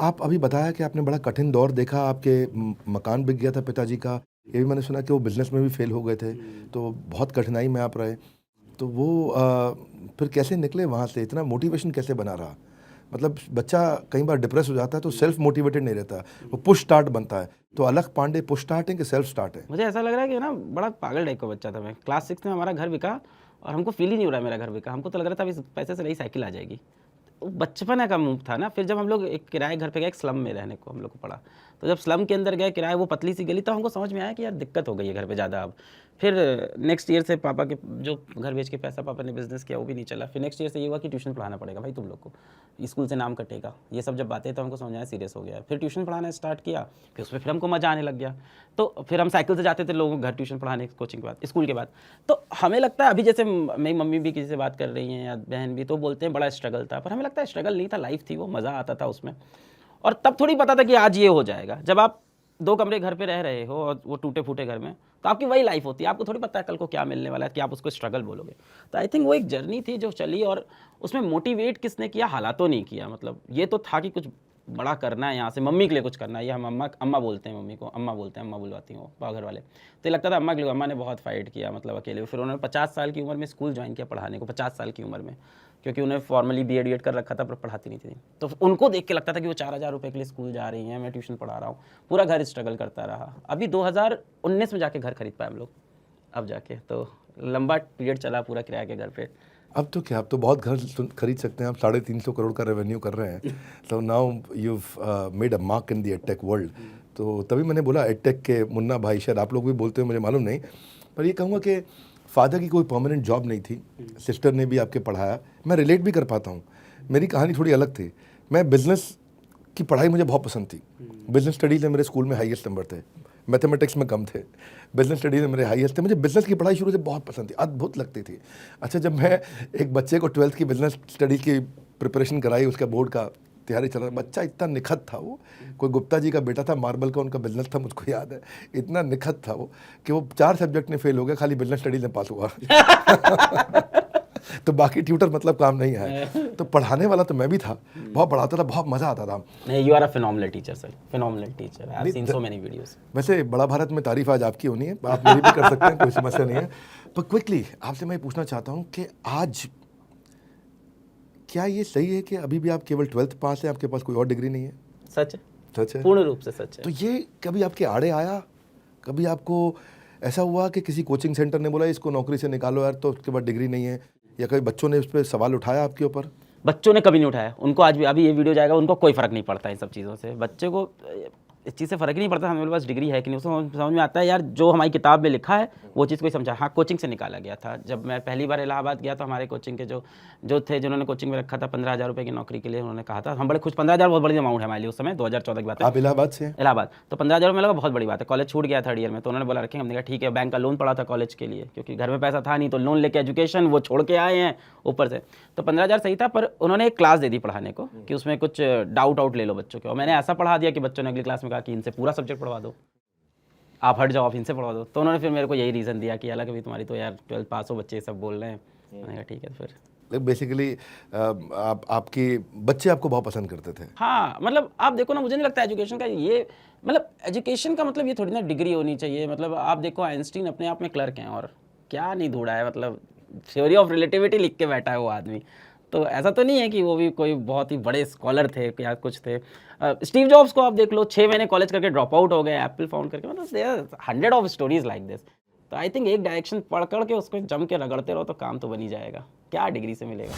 आप अभी बताया कि आपने बड़ा कठिन दौर देखा, आपके मकान बिक गया था पिताजी का, ये भी मैंने सुना कि वो बिजनेस में भी फेल हो गए थे, तो बहुत कठिनाई में आप रहे। तो वो फिर कैसे निकले वहाँ से, इतना मोटिवेशन कैसे बना रहा? मतलब बच्चा कई बार डिप्रेस हो जाता है तो सेल्फ मोटिवेटेड नहीं रहता, वो पुश स्टार्ट बनता है। तो अलग पांडे पुश स्टार्ट है कि सेल्फ स्टार्ट है? मुझे ऐसा लग रहा है कि ना बड़ा पागल टाइप का बच्चा था मैं। क्लास 6 में हमारा घर बिका और हमको फील ही नहीं हो रहा है मेरा घर बिका। हमको तो लग रहा था अभी इस पैसे से नई साइकिल आ जाएगी। वो बचपन का मूव था ना। फिर जब हम लोग एक किराए घर पे गए, एक स्लम में रहने को हम लोग को पड़ा, तो जब स्लम के अंदर गए किराए, वो पतली सी गली, तो हमको समझ में आया कि यार दिक्कत हो गई है घर पे ज़्यादा अब। फिर नेक्स्ट ईयर से पापा के जो घर बेच के पैसा पापा ने बिजनेस किया वो भी नहीं चला। फिर नेक्स्ट ईयर से ये हुआ कि ट्यूशन पढ़ाना पड़ेगा भाई तुम लोग को, स्कूल से नाम कटेगा, ये सब जब बातें, तो हमको समझ आया सीरियस हो गया। फिर ट्यूशन पढ़ाना स्टार्ट किया, फिर उसमें फिर हमको मज़ा आने लग गया। तो फिर हम साइकिल से जाते थे लोगों के घर ट्यूशन पढ़ाने, कोचिंग के बाद, स्कूल के बाद। तो हमें लगता है अभी जैसे मेरी मम्मी भी किसी से बात कर रही हैं या बहन भी, तो बोलते हैं बड़ा स्ट्रगल था, पर हमें लगता है स्ट्रगल नहीं था, लाइफ थी वो, मज़ा आता था उसमें। और तब थोड़ी पता था कि आज ये हो जाएगा। जब आप 2 कमरे घर पे रह रहे हो और वो टूटे फूटे घर में, तो आपकी वही लाइफ होती है, आपको थोड़ी पता है कल को क्या मिलने वाला है कि आप उसको स्ट्रगल बोलोगे। तो आई थिंक वो एक जर्नी थी जो चली, और उसमें मोटिवेट किसने किया, हालातों नहीं किया। मतलब ये तो था कि कुछ बड़ा करना है, यहाँ से मम्मी के लिए कुछ करना है। ये हम अम्मा बोलते हैं, मम्मी को अम्मा बोलते हैं, अम्मा बुलवाती हूँ पाव घर वाले। तो ये लगता था अम्मा के लिए। अम्मा ने बहुत फाइट किया, मतलब अकेले। फिर उन्होंने 50 साल की उम्र में स्कूल ज्वाइन किया पढ़ाने को, 50 साल की उम्र में, क्योंकि उन्हें फॉर्मली बीएड कर रखा था पर पढ़ाती नहीं थी। तो उनको देख के लगता था कि वो 4000 रुपये के लिए स्कूल जा रही हैं, मैं ट्यूशन पढ़ा रहा हूँ। पूरा घर स्ट्रगल करता रहा। अभी 2019 में जाके घर खरीद पाए हम लोग, अब जाके। तो लंबा पीरियड चला पूरा किराए के घर पे। अब तो क्या, अब तो बहुत घर खरीद सकते हैं आप, 350 करोड़ का रेवेन्यू कर रहे हैं। तो now you made a mark in the edtech world. तो तभी मैंने बोला एडटेक के मुन्ना भाई, शायद आप लोग भी बोलते हो, मुझे मालूम नहीं, पर ये कहूँगा कि फादर की कोई परमानेंट जॉब नहीं थी, सिस्टर ने भी आपके पढ़ाया, मैं रिलेट भी कर पाता हूँ। मेरी कहानी थोड़ी अलग थी। मैं बिज़नेस की पढ़ाई मुझे बहुत पसंद थी। बिज़नेस स्टडीज़ में मेरे स्कूल में हाईएस्ट नंबर थे, मैथमेटिक्स में कम थे, बिज़नेस स्टडीज़ में मेरे हाईएस्ट थे। मुझे बिज़नेस की पढ़ाई शुरू से बहुत पसंद थी, अद्भुत लगती थी। अच्छा, जब मैं एक बच्चे को 12th की बिज़नेस स्टडीज़ की प्रिपरेशन कराई, उसका बोर्ड का तैयारी चल रहा, बच्चा इतना निखत था, वो कोई गुप्ता जी का बेटा था, मार्बल का उनका बिजनेस था, मुझको याद है। इतना निखत था वो कि वो 4 सब्जेक्ट में फेल हो गया, खाली बिजनेस स्टडीज में पास हुआ। तो बाकी ट्यूटर मतलब काम नहीं आया। तो पढ़ाने वाला तो मैं भी था, बहुत पढ़ाता था, बहुत मजा आता था। नहीं, you are a phenomenal teacher sir, phenomenal teacher. I have seen so many videos. वैसे बड़ा भारत में तारीफ आज आपकी होनी है, आप मेरी भी कर सकते हैं, कोई समस्या नहीं है। पर क्विकली आपसे मैं पूछना चाहता हूँ कि आज क्या ये सही है कि अभी भी आप केवल 12th पास है, आपके पास कोई और डिग्री नहीं है? सच है, सच है, पूर्ण रूप से सच है। तो ये कभी आपके आड़े आया? कभी आपको ऐसा हुआ कि किसी कोचिंग सेंटर ने बोला इसको नौकरी से निकालो यार, तो उसके बाद डिग्री नहीं है, या कभी बच्चों ने उस पर सवाल उठाया आपके ऊपर? बच्चों ने कभी नहीं उठाया। उनको आज भी, अभी ये वीडियो जाएगा, उनको कोई फर्क नहीं पड़ता इन सब चीज़ों से। बच्चे को इस चीज़ से फ़र्क ही नहीं पड़ता हमारे पास डिग्री है कि नहीं। उसको समझ में आता है यार जो हमारी किताब में लिखा है वो चीज़ कोई समझा। हाँ, कोचिंग से निकाला गया था। जब मैं पहली बार इलाहाबाद गया तो हमारे कोचिंग के जो थे, जिन्होंने कोचिंग में रखा था 15,000 रुपये की नौकरी के लिए, उन्होंने कहा था, हम बड़े खुश। 15,000 बहुत बड़ी अमाउंट है हमारे लिए उस समय, 2014 की बात है। आप इलाहाबाद से हैं? इलाहाबाद। तो 15,000 में लगा बहुत बड़ी बात है। कॉलेज छूट गया 3rd ईयर में, तो उन्होंने बोला रखेंगे। हमने कहा ठीक है। बैंक का लोन पड़ा था कॉलेज के लिए, क्योंकि घर में पैसा था नहीं, तो लोन लेके एजुकेशन वो छोड़ के आए हैं ऊपर से। तो 15,000 सही था, पर उन्होंने एक क्लास दे दी पढ़ाने को कि उसमें कुछ डाउट आउट ले लो बच्चों के। और मैंने ऐसा पढ़ा दिया कि बच्चों ने अगली क्लास में कहा कि इनसे पूरा सब्जेक्ट पढ़वा दो, आप हट जाओ, आप इनसे पढ़वा दो। तो उन्होंने फिर मेरे को यही रीज़न दिया कि हालांकि तुम्हारी तो यार 12th पास हो, बच्चे सब बोल रहे हैं। मैंने कहा ठीक है। फिर बेसिकली आपके बच्चे आपको बहुत पसंद करते थे? हाँ, मतलब आप देखो ना, मुझे नहीं लगता एजुकेशन का ये, मतलब एजुकेशन का मतलब ये थोड़ी ना डिग्री होनी चाहिए। मतलब आप देखो आइंस्टीन अपने आप में क्लर्क हैं, और क्या नहीं ढूंढा है, मतलब थ्योरी ऑफ रिलेटिविटी लिख के बैठा है वो आदमी। तो ऐसा तो नहीं है कि वो भी कोई बहुत ही बड़े स्कॉलर थे या कुछ थे। स्टीव जॉब्स को आप देख लो, 6 महीने कॉलेज करके ड्रॉप आउट हो गए, एप्पल फाउंड करके। मतलब there are 100 of stories like this. तो आई थिंक एक डायरेक्शन पकड़ के उसको जम के रगड़ते रहो तो काम तो बन ही जाएगा। क्या डिग्री से मिलेगा।